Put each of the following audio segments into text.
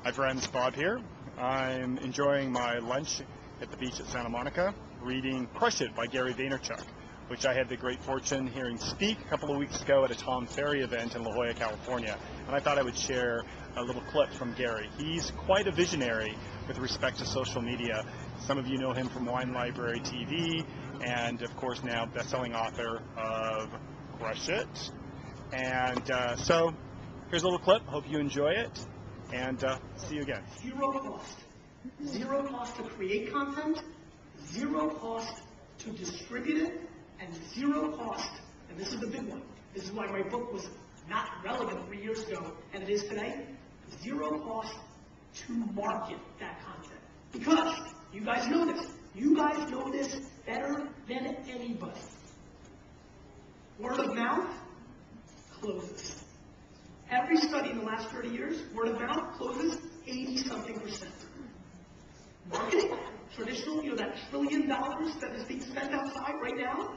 Hi friends, Bob here. I'm enjoying my lunch at the beach at Santa Monica, reading Crush It by Gary Vaynerchuk, which I had the great fortune hearing speak a couple of weeks ago at a Tom Ferry event in La Jolla, California. And I thought I would share a little clip from Gary. He's quite a visionary with respect to social media. Some of you know him from Wine Library TV, and of course now best-selling author of Crush It. And so here's a little clip. Hope you enjoy it, and see you again. Zero cost. Zero cost to create content, zero cost to distribute it, and zero cost, and this is the big one, this is why my book was not relevant 3 years ago, and it is today, zero cost to market that content. Because you guys know this. You guys know this better than anybody. Word of mouth closes. Every study in the last 30 years, word of mouth closes 80-something%. Marketing, traditional, that $1 trillion that is being spent outside right now,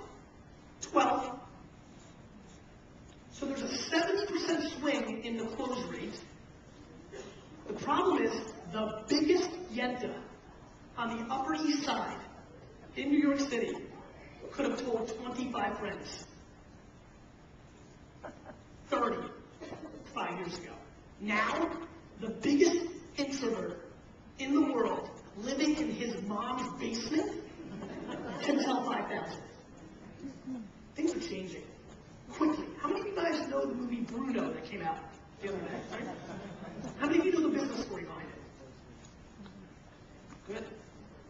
12. So there's a 70% swing in the close rate. The problem is the biggest yenta on the Upper East Side in New York City could have told 25 friends 35 years ago. Now, the biggest introvert in the world living in his mom's basement can tell 5,000. Things are changing quickly. How many of you guys know the movie Bruno that came out the other day? Right? How many of you know the business story behind it? Good.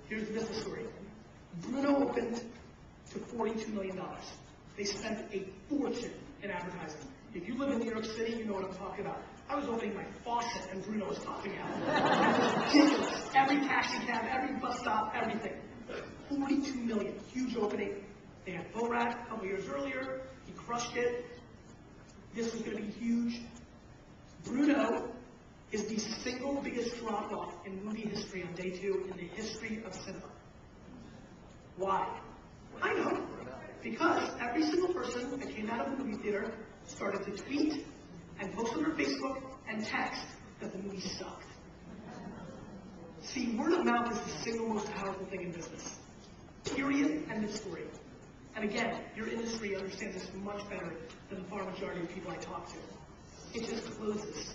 Here's the business story. Bruno opened to $42 million. They spent a fortune in advertising. If you live in New York City, you know what I'm talking about. I was opening my faucet and Bruno was popping out. It was ridiculous. Every taxi cab, every bus stop, everything. 42 million, huge opening. They had Borat a couple years earlier. He crushed it. This was going to be huge. Bruno is the single biggest drop-off in movie history on day 2 in the history of cinema. Why? I know. Because every single person that came out of the movie theater started to tweet and post on their Facebook and text that the movie sucked. See, word of mouth is the single most powerful thing in business. Period. End of story. And again, your industry understands this much better than the far majority of people I talk to. It just closes.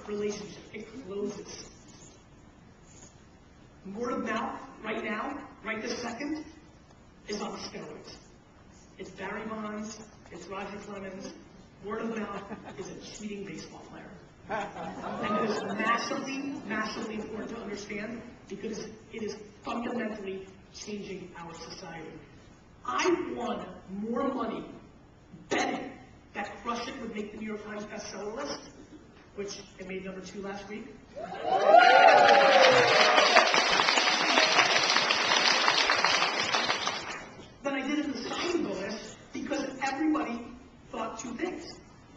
Relationship. It closes. Word of mouth, right now, right this second, is on steroids. It's Barry Bonds, it's Roger Clemens. Word of mouth is a cheating baseball player. And it is massively, massively important to understand because it is fundamentally changing our society. I won more money betting that Crush It would make the New York Times bestseller list, which it made number 2 last week. Then I did it in the signing bonus because everybody thought 2 things.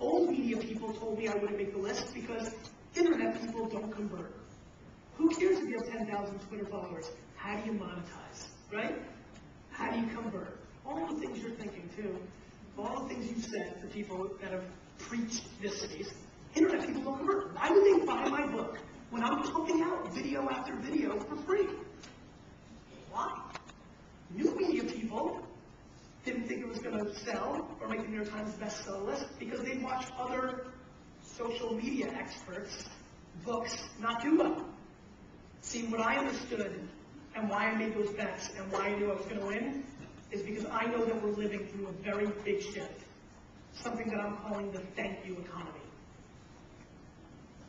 Old media people told me I wouldn't make the list because internet people don't convert. Who cares if you have 10,000 Twitter followers? How do you monetize, right? How do you convert? All the things you're thinking too, all the things you've said to people that have preached this space, internet people don't convert. Why would they buy my book when I'm pumping out video after video for free? Why? New media people didn't think it was going to sell or make the New York Times bestseller list because they watched other social media experts' books not do well. See, what I understood and why I made those bets and why I knew I was going to win is because I know that we're living through a very big shift, something that I'm calling the thank you economy.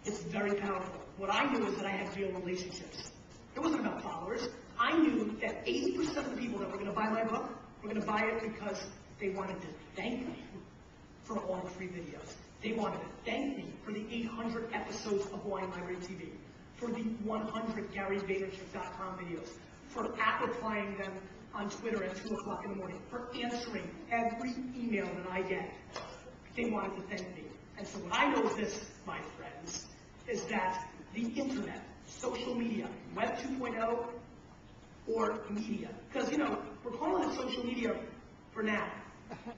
It's very powerful. What I knew is that I had real relationships. It wasn't about followers. I knew that 80% of the people that were going to buy my book were going to buy it because they wanted to thank me for all the free videos. They wanted to thank me for the 800 episodes of Wine Library TV, for the 100 GaryVaynerchuk.com videos, for replying them on Twitter at 2 o'clock in the morning, for answering every email that I get. They wanted to thank me. And so what I know is this, my friends, is that the internet, social media, Web 2.0, or media. Because, we're calling it social media for now.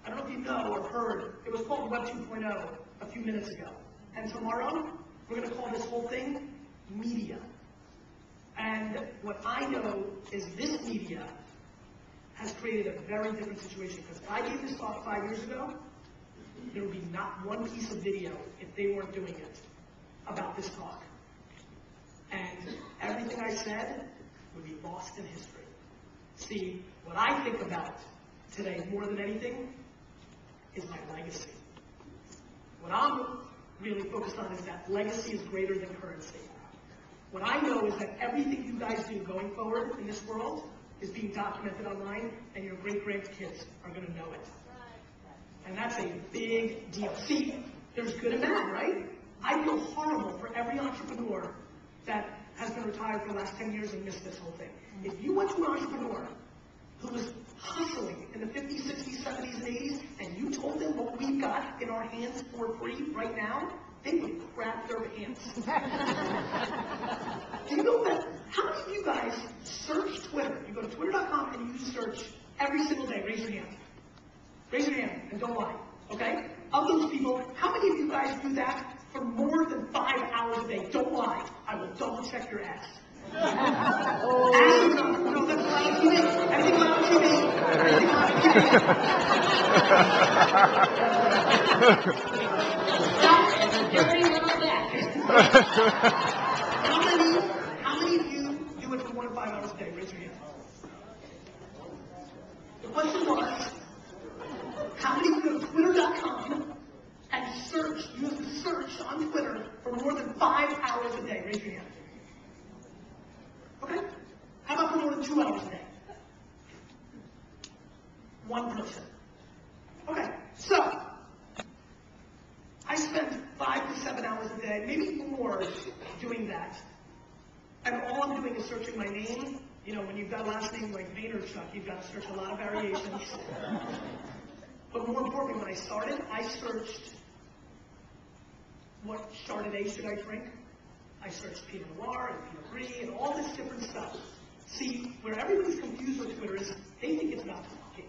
I don't know if you know or heard, it was called Web 2.0 a few minutes ago. And tomorrow, we're going to call this whole thing media. And what I know is this media has created a very different situation. Because if I gave this talk 5 years ago, there would be not one piece of video, if they weren't doing it, about this talk. And everything I said would be lost in history. See, what I think about today more than anything is my legacy. What I'm really focused on is that legacy is greater than currency. What I know is that everything you guys do going forward in this world is being documented online, and your great-grandkids are going to know it. And that's a big deal. See, there's good and bad, right? I feel horrible for every entrepreneur that has been retired for the last 10 years and missed this whole thing. If you went to an entrepreneur who was hustling in the 50s, 60s, 70s, and 80s, and you told them what we've got in our hands for free right now, they would crap their pants. Do you know that? How many of you guys search Twitter? You go to twitter.com and you search every single day. Raise your hand. Raise your hand and don't lie. Okay? Of those people, how many of you guys do that for more than 5 hours a day? Don't lie. I will double check your ass. No, that's live TV. Everything live TV. Everything live TV. Very little back. How many of you do it for more than 5 hours a day? Raise your hand. The question was, how many of you go to twitter.com and use the search on Twitter for more than 5 hours a day? Raise your hand. Okay? How about for more than 2 hours a day? One person. Okay, so I spend 5 to 7 hours a day, maybe more, doing that. And all I'm doing is searching my name. You know, when you've got a last name like Vaynerchuk, you've got to search a lot of variations. But more importantly, when I started, I searched what Chardonnay should I drink. I searched Pinot Noir and Pinot Gris and all this different stuff. See, where everybody's confused with Twitter is they think it's about talking.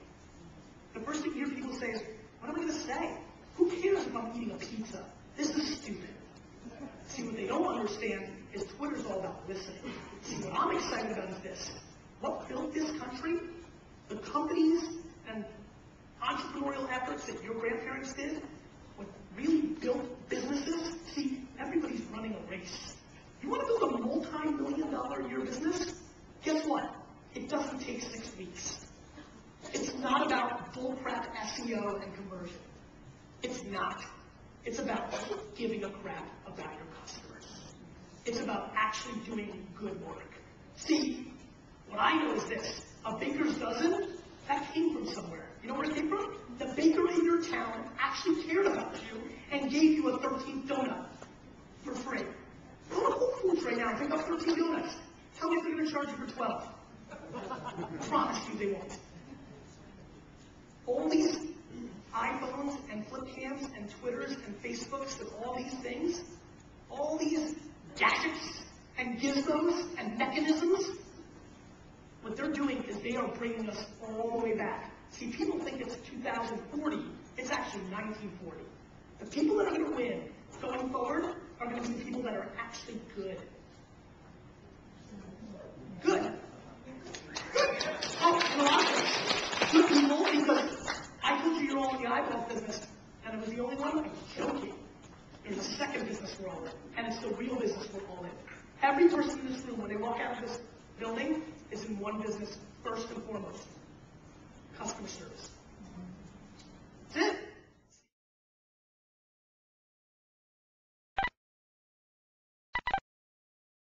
The first thing you hear people say is, what am I going to say? Who cares if I'm eating a pizza? This is stupid. See, what they don't understand is Twitter's all about listening. See, what I'm excited about is this. What built this country, the companies and entrepreneurial efforts that your grandparents did, what really built businesses. See, everybody's running a race. You want to build a multi-million-dollar-a-year business? Guess what? It doesn't take 6 weeks. It's not about bullcrap SEO and conversion. It's not. It's about giving a crap about your customers. It's about actually doing good work. See, what I know is this. A baker's dozen, that came from somewhere. You know where it came from? The baker in your town actually cared about you and gave you a 13th donut for free. Go to Whole Foods right now and pick up 13 donuts. Tell me if they're going to charge you for 12. I promise you they won't. All these iPhones and flip cams and Twitters and Facebooks and all these things, all these gadgets and gizmos and mechanisms, what they're doing is they are bringing us all the way back. See, people think it's 2040. It's actually 1940. The people that are going to win going forward are going to be the people that are actually good. Good. Oh, good people, because I told you you're all in the eyeball business, and it was the only one. I was joking. There's a second business we're all in, and it's the real business we're all in. Every person in this room, when they walk out of this building, is in one business, first and foremost. Customer service.